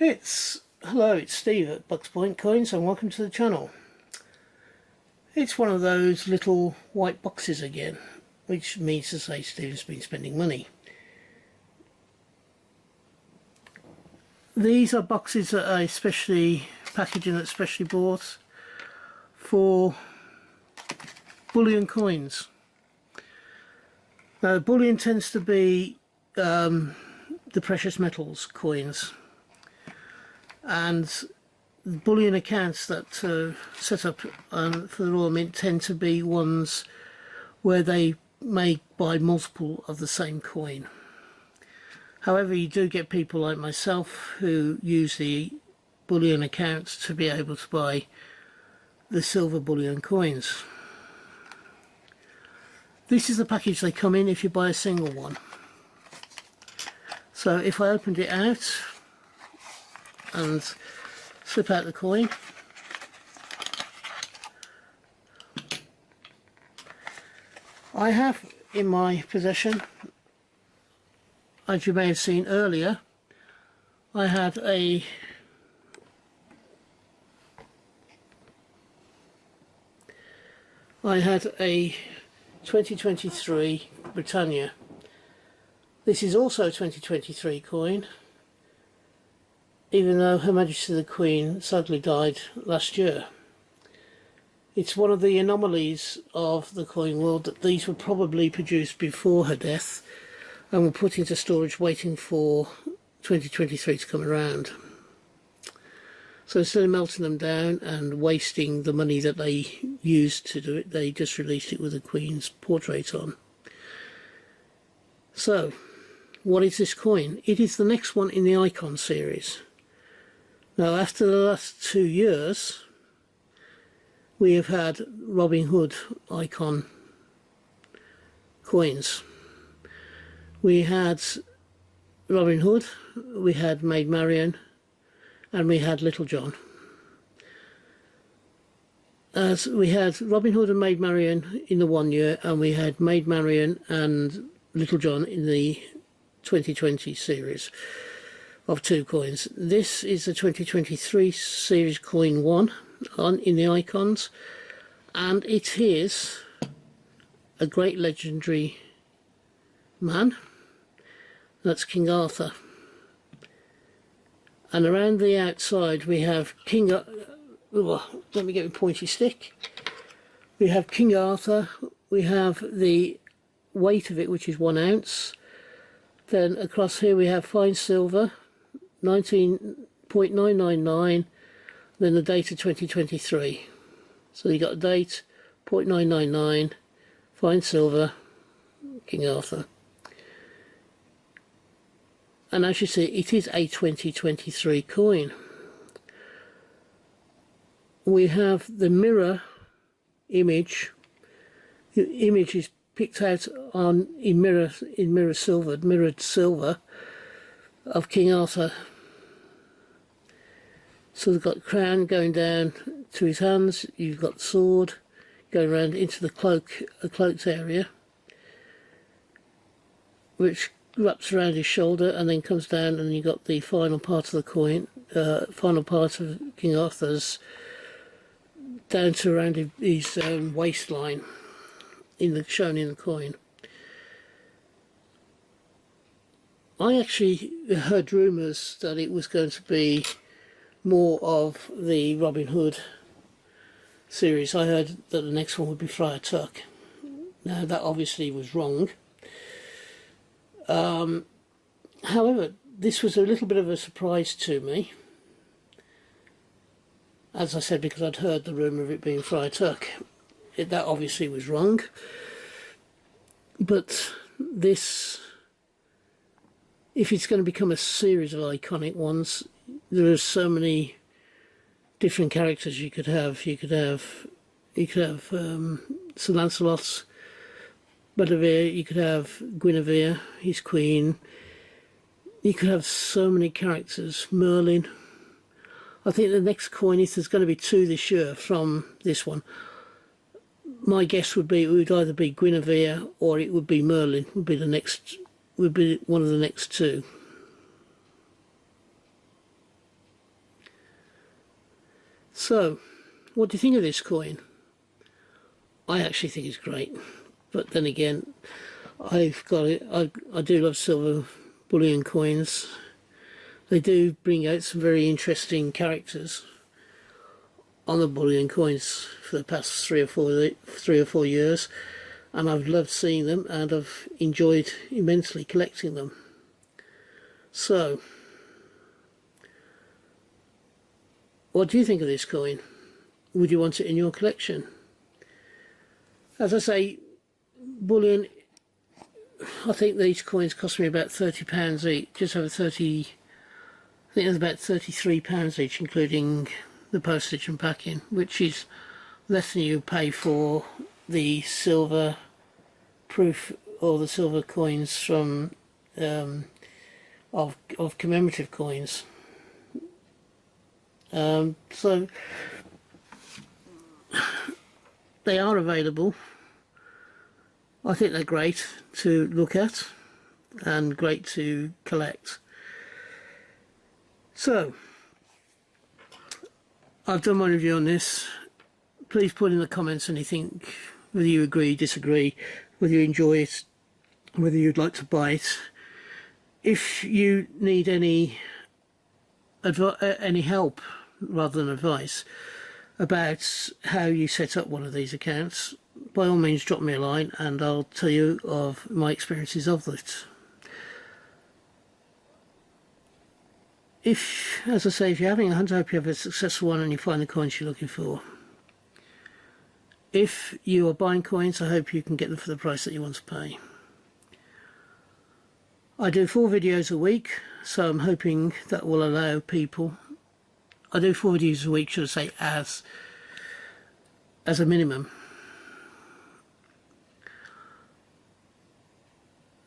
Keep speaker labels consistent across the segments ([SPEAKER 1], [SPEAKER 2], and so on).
[SPEAKER 1] Hello, it's Steve at Bucks Point Coins and welcome to the channel. It's one of those little white boxes again, which means to say Steve's been spending money. These are boxes that I specially packaging that specially bought for bullion coins. Now bullion tends to be the precious metals coins, and the bullion accounts that are set up for the Royal Mint tend to be ones where they may buy multiple of the same coin. However, you do get people like myself who use the bullion accounts to be able to buy the silver bullion coins. This is the package they come in if you buy a single one. So if I opened it out and slip out the coin, I have in my possession, as you may have seen earlier, I had a I had a 2023 Britannia. This is also a 2023 coin, even though Her Majesty the Queen sadly died last year. It's one of the anomalies of the coin world that these were probably produced before her death and were put into storage waiting for 2023 to come around. So instead of melting them down and wasting the money that they used to do it, they just released it with the Queen's portrait on. So, what is this coin? It is the next one in the Icon series. Now, after the last 2 years, we have had Robin Hood Icon coins. We had Robin Hood, we had Maid Marian, and we had Little John. As we had Robin Hood and Maid Marian in the 1 year, and we had Maid Marian and Little John in the 2020 series of 2 coins. This is the 2023 series coin 1 in the Icons, and it is a great legendary man. That's King Arthur. And around the outside we have let me get my pointy stick. We have King Arthur, we have the weight of it, which is 1 ounce. Then across here we have fine silver, 19.999, then the date of 2023. So you got a date, 0.999, fine silver, King Arthur. And as you see, it is a 2023 coin. We have the mirror image. The image is picked out in mirrored silver of King Arthur. So they've got the crown going down to his hands. You've got the sword going around into the cloaked area, which wraps around his shoulder and then comes down, and you got the final part of the coin, final part of King Arthur's down to around his waistline, shown in the coin. I actually heard rumours that it was going to be more of the Robin Hood series. I heard that the next one would be Friar Tuck. Now that obviously was wrong. However, this was a little bit of a surprise to me, as I said, because I'd heard the rumour of it being Friar Tuck. That obviously was wrong, but this, if it's going to become a series of iconic ones, there are so many different characters you could have. You could have Sir Lancelot's Bedivere, you could have Guinevere, his queen. You could have so many characters. Merlin. I think the next coin, if there's going to be 2 this year from this one, my guess would be it would either be Guinevere or it would be Merlin. Would be one of the next 2. So, what do you think of this coin? I actually think it's great, but then again, I've got it. I do love silver bullion coins. They do bring out some very interesting characters on the bullion coins for the past 3 or 4 years, and I've loved seeing them, and I've enjoyed immensely collecting them. So, what do you think of this coin? Would you want it in your collection? As I say, bullion, I think these coins cost me about £30 each, just over 30, I think it was about £33 each, including the postage and packing, which is less than you pay for the silver proof or the silver coins from of commemorative coins. So they are available. I think they're great to look at and great to collect. So I've done my review on this. Please put in the comments anything, whether you agree, disagree, whether you enjoy it, whether you'd like to buy it. If you need any help rather than advice about how you set up one of these accounts, by all means drop me a line and I'll tell you of my experiences of it. If, as I say, if you're having a hunt, I hope you have a successful one and you find the coins you're looking for. If you are buying coins, I hope you can get them for the price that you want to pay. I do 4 videos a week, so I'm hoping that will allow people. I do 4 videos a week, should I say, as a minimum.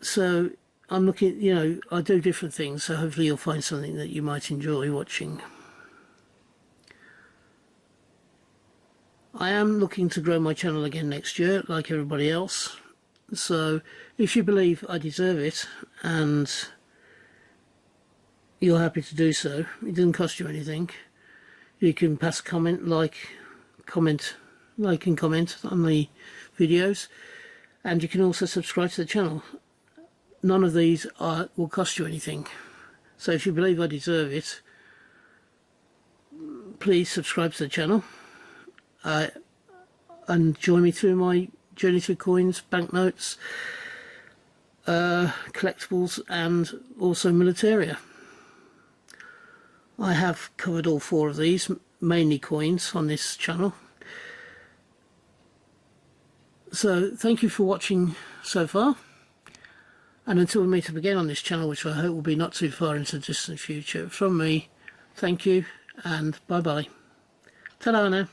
[SPEAKER 1] So I'm looking, you know, I do different things, so hopefully you'll find something that you might enjoy watching. I am looking to grow my channel again next year, like everybody else. So if you believe I deserve it and you're happy to do so, it doesn't cost you anything. You can pass a comment, like and comment on the videos, and you can also subscribe to the channel. None of these will cost you anything. So if you believe I deserve it, please subscribe to the channel and join me through my journey through coins, banknotes, collectibles, and also militaria. I have covered all 4 of these, mainly coins, on this channel. So thank you for watching so far, and until we meet up again on this channel, which I hope will be not too far into the distant future, from me, thank you and bye bye. Ta-da now.